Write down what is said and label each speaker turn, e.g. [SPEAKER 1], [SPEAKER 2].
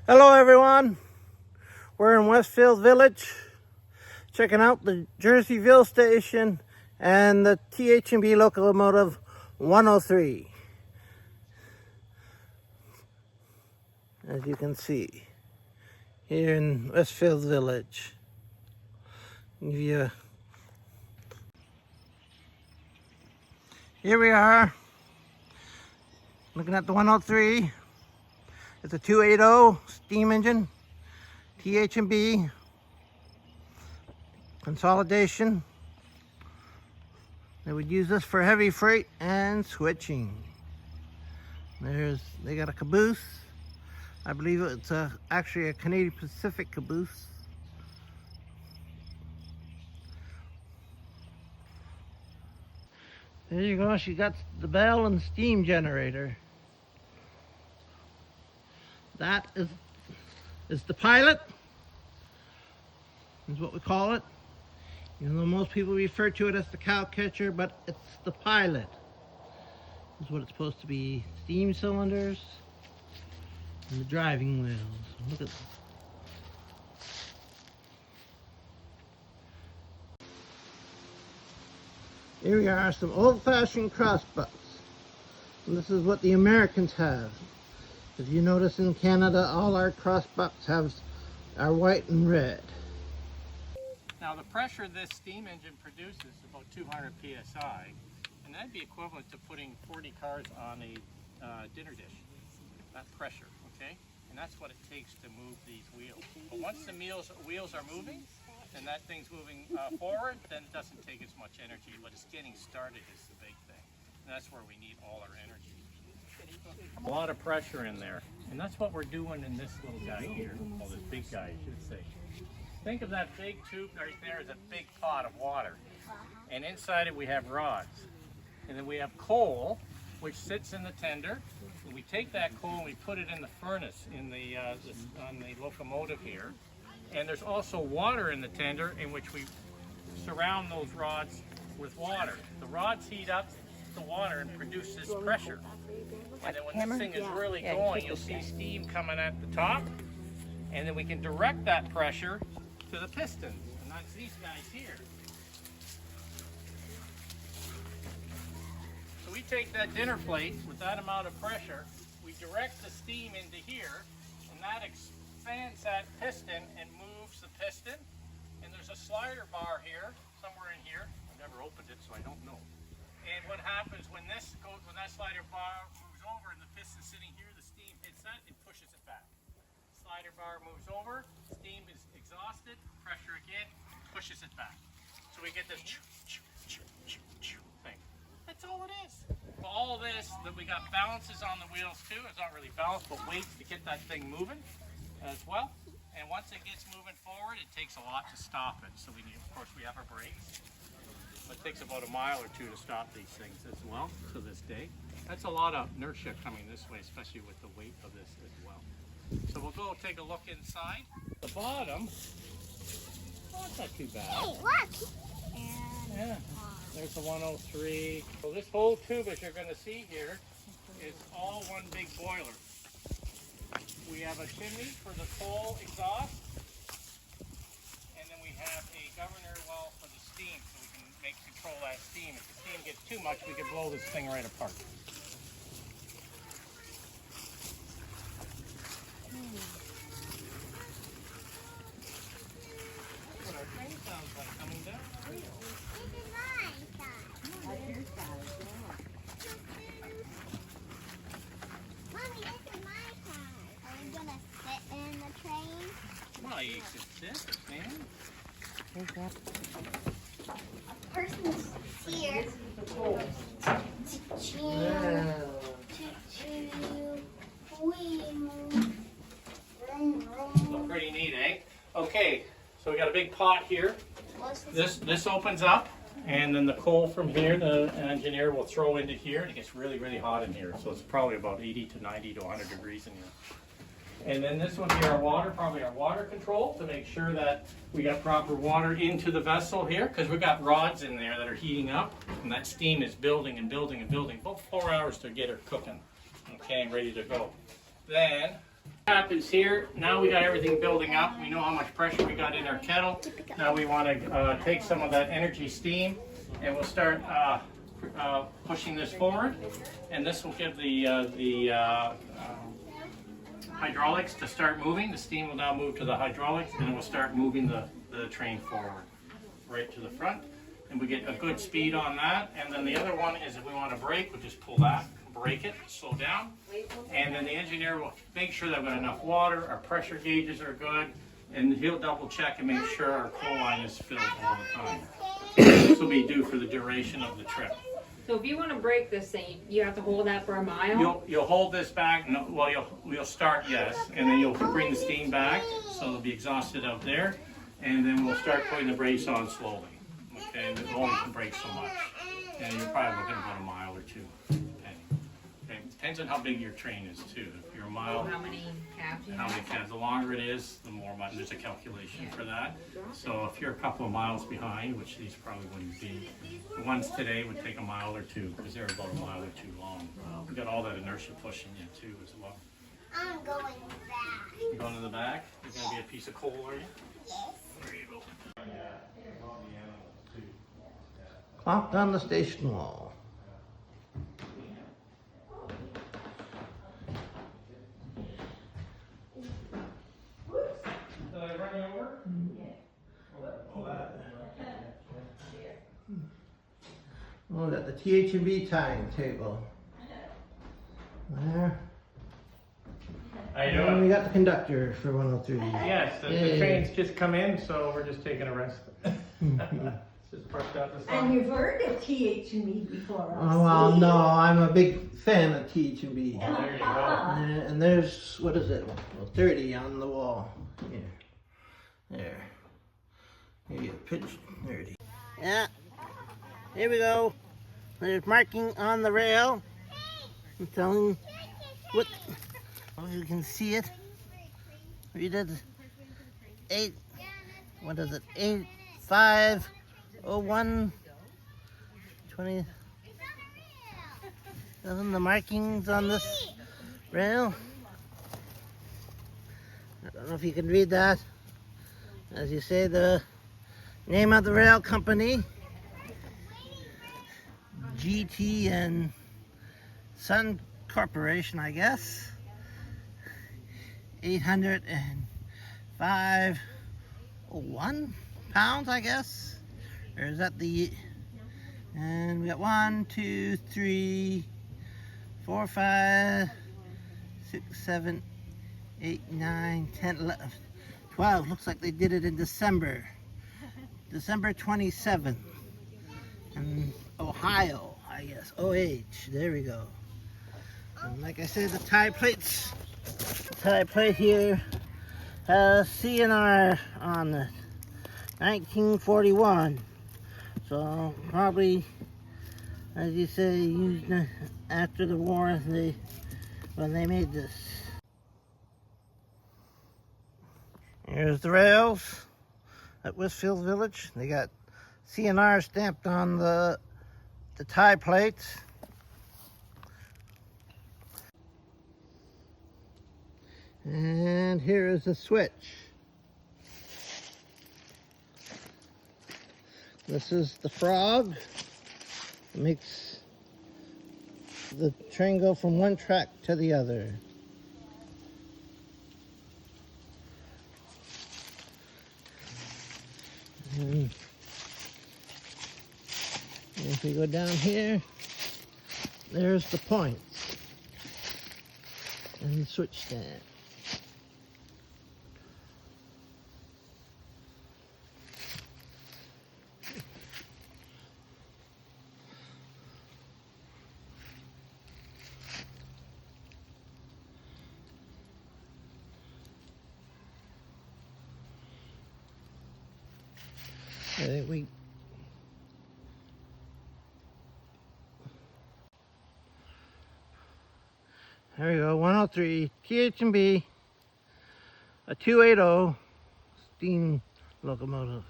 [SPEAKER 1] Hello everyone, we're in Westfield Village checking out the Jerseyville station and the TH&B Locomotive 103. As you can see here in Westfield Village. Here we are looking at the 103. It's a 280 steam engine, TH&B, consolidation. They would use this for heavy freight and switching. They got a caboose. I believe it's actually a Canadian Pacific caboose. There you go, she got the bell and steam generator. That is the pilot, is what we call it. Even though most people refer to it as the cow catcher, but it's the pilot. This is what it's supposed to be. Steam cylinders and the driving wheels. Look at that. Here we are, some old-fashioned crossbucks. And this is what the Americans have. If you notice in Canada, all our crossbucks are white and red.
[SPEAKER 2] Now the pressure this steam engine produces is about 200 psi, and that'd be equivalent to putting 40 cars on a dinner dish. That pressure, okay? And that's what it takes to move these wheels. But once the wheels are moving, and that thing's moving forward, then it doesn't take as much energy, but it's getting started is the big thing. And that's where we need all our energy. A lot of pressure in there, and that's what we're doing in this little guy here, or this big guy, I should say. Think of that big tube right there as a big pot of water, and inside it we have rods, and then we have coal, which sits in the tender, and we take that coal and we put it in the furnace in the on the locomotive here, and there's also water in the tender in which we surround those rods with water. The rods heat up the water and produce this pressure. And then when this thing is really going, you'll see steam coming at the top, and then we can direct that pressure to the pistons, and that's these guys here. So we take that dinner plate with that amount of pressure, we direct the steam into here, and that expands that piston and moves the piston. And there's a slider bar here, somewhere in here. I've never opened it, so I don't know. And what happens when that slider bar moves over and the piston sitting here, the steam hits that and pushes it back. Slider bar moves over, steam is exhausted, pressure again, pushes it back. So we get this thing. That's all it is. For all this, that we got balances on the wheels too. It's not really balanced, but weights to get that thing moving as well. And once it gets moving forward, it takes a lot to stop it. So we need, of course, we have our brakes. It takes about a mile or two to stop these things as well to this day. That's a lot of inertia coming this way, especially with the weight of this as well. So we'll go take a look inside. The bottom, oh, it's not too bad.
[SPEAKER 3] Hey, look!
[SPEAKER 2] Yeah, there's the 103. So this whole tube, as you're going to see here, is all one big boiler. We have a chimney for the coal exhaust, and then we have a governor well for the steam, so we can control that steam. If the steam gets too much, we can blow this thing right apart. That's what our train sounds like coming down.
[SPEAKER 3] This is my side. Mommy, this is my side. Are we gonna sit in the train?
[SPEAKER 2] Well, you should sit, man.
[SPEAKER 3] Person's here to
[SPEAKER 2] Look pretty neat, eh? Okay, so we got a big pot here. This opens up, and then the coal from here, the engineer will throw into here, and it gets really, really hot in here. So it's probably about 80 to 90 to 100 degrees in here. And then this would be our water, probably our water control, to make sure that we got proper water into the vessel here, because we've got rods in there that are heating up, and that steam is building and building and building. About 4 hours to get her cooking, okay, and ready to go. Then Happens here. Now we got everything building up. We know how much pressure we got in our kettle. Now we want to take some of that energy steam, and we'll start pushing this forward. And this will give the hydraulics to start moving. The steam will now move to the hydraulics, and it will start moving the train forward, right to the front. And we get a good speed on that. And then the other one is if we want to brake, we'll just pull that, brake it, slow down. And then the engineer will make sure that we've got enough water, our pressure gauges are good, and he'll double check and make sure our coal line is filled all the time. This will be due for the duration of the trip.
[SPEAKER 4] So if you want to break this thing, you have to hold that for a mile?
[SPEAKER 2] You'll hold this back, no, well you'll start, yes, and then you'll bring the steam back, so it'll be exhausted out there, and then we'll start putting the brakes on slowly. Okay, and it only can brake so much. And you're probably looking about a mile or two, depending. Okay, it depends on how big your train is too. If you're a mile,
[SPEAKER 4] How many cabs you
[SPEAKER 2] how
[SPEAKER 4] have?
[SPEAKER 2] many cabs, the longer it is, the more money, there's a calculation for that. So if you're a couple of miles behind, which these probably wouldn't be, the ones today would take a mile or two, because they're about a mile or two long. We got all that inertia pushing you too as well.
[SPEAKER 3] I'm going back.
[SPEAKER 2] You going to the back? You're gonna be a piece of coal, are you?
[SPEAKER 3] Yes.
[SPEAKER 2] There you go.
[SPEAKER 1] Clocked on the station wall.
[SPEAKER 2] Did I run you over?
[SPEAKER 1] Oh, got the TH&B timetable. There.
[SPEAKER 2] How you
[SPEAKER 1] And we got the conductor for 103.
[SPEAKER 2] Yes, the
[SPEAKER 1] Yay.
[SPEAKER 2] train's just come in, so we're just taking a rest. It's just parked out the
[SPEAKER 5] And
[SPEAKER 2] sun.
[SPEAKER 5] you've heard of TH&E before,
[SPEAKER 1] Oh, well, no, I'm a big fan of TH&B.
[SPEAKER 2] There you go.
[SPEAKER 1] And there's, what is it? Well, 30 on the wall. Here. There. Here you go, pitch 30. Yeah. Here we go. There's marking on the rail. I'm telling what, if you can see it. We did 8, what is it? 8501 20. The markings on this rail. I don't know if you can read that. As you say, the name of the rail company, GT and Sun Corporation, I guess. 805.01 pounds, I guess. Or is that the? And we got 1, 2, 3, 4, 5, 6, 7, 8, 9, 10, 11, 12. Looks like they did it in December. December 27th. In Ohio, I guess. OH. There we go. And like I said, the tie plates. The tie plate here has CNR on it. 1941. So probably, as you say, used after the war when they made this. Here's the rails at Westfield Village. They got CNR stamped on the tie plates. And here is the switch. This is the frog. It makes the train go from one track to the other. And if we go down here, there's the points and the switch stand. I think there we go, 103 TH&B, a 280 steam locomotive.